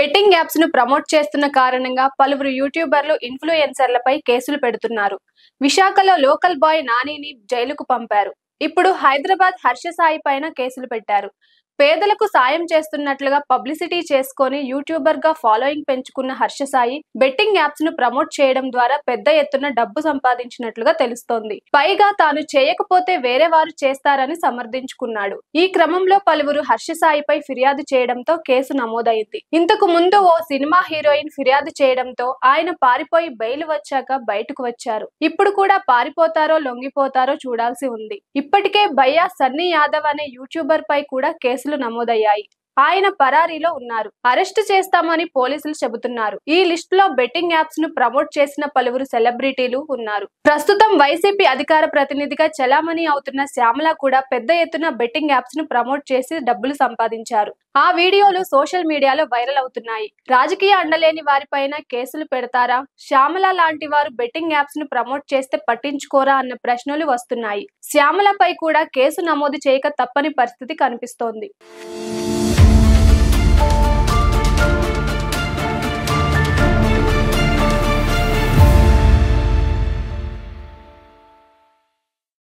Betting apps ను promote చేస్తున్న కారణంగా పలువురు యూట్యూబర్లు ఇన్ఫ్లుయెన్సర్లపై కేసులు పెడుతున్నారు. విశాఖలో లోకల్ బాయ్ నానిని జైలుకు పంపారు. ఇప్పుడు హైదరాబాద్ హర్ష సాయి పైన కేసులు పెట్టారు. పేదలకు సాయం చేస్తున్నట్లుగా పబ్లిసిటీ చేసుకొని యూట్యూబర్ గా ఫాలోయింగ్ పెంచుకున్న హర్ష సాయి బెట్టింగ్ యాప్స్ ను ప్రమోట్ చేయడం ద్వారా పెద్ద ఎత్తున డబ్బు సంపాదించినట్లుగా తెలుస్తోంది. పైగా తాను చేయకపోతే వేరే వారు చేస్తారని సమర్థించుకున్నాడు. ఈ క్రమంలో పలువురు హర్ష సాయిపై ఫిర్యాదు చేయడంతో కేసు నమోదైంది. ఇంతకు ముందు ఓ సినిమా హీరోయిన్ ఫిర్యాదు చేయడంతో ఆయన పారిపోయి బెయిల్ వచ్చాక బయటకు వచ్చారు. ఇప్పుడు కూడా పారిపోతారో లొంగిపోతారో చూడాల్సి ఉంది. ఇప్పటికే భయ్యా సన్నీ యాదవ్ అనే యూట్యూబర్ పై కూడా కేసులు నమోదయ్యాయి. ఆయన పరారీలో ఉన్నారు. అరెస్టు చేస్తామని పోలీసులు చెబుతున్నారు. ఈ లిస్ట్ లో బెట్టింగ్ యాప్స్ ను ప్రమోట్ చేసిన పలువురు సెలబ్రిటీలు ఉన్నారు. ప్రస్తుతం వైసీపీ అధికార ప్రతినిధిగా చలామణి అవుతున్న శ్యామల కూడా పెద్ద ఎత్తున బెట్టింగ్ యాప్స్ ను ప్రమోట్ చేసి డబ్బులు సంపాదించారు. ఆ వీడియోలు సోషల్ మీడియాలో వైరల్ అవుతున్నాయి. రాజకీయ అండలేని వారిపైన కేసులు పెడతారా? శ్యామల లాంటి వారు బెట్టింగ్ యాప్స్ ను ప్రమోట్ చేస్తే పట్టించుకోరా అన్న ప్రశ్నలు వస్తున్నాయి. శ్యామలపై కూడా కేసు నమోదు చేయక తప్పని పరిస్థితి కనిపిస్తోంది.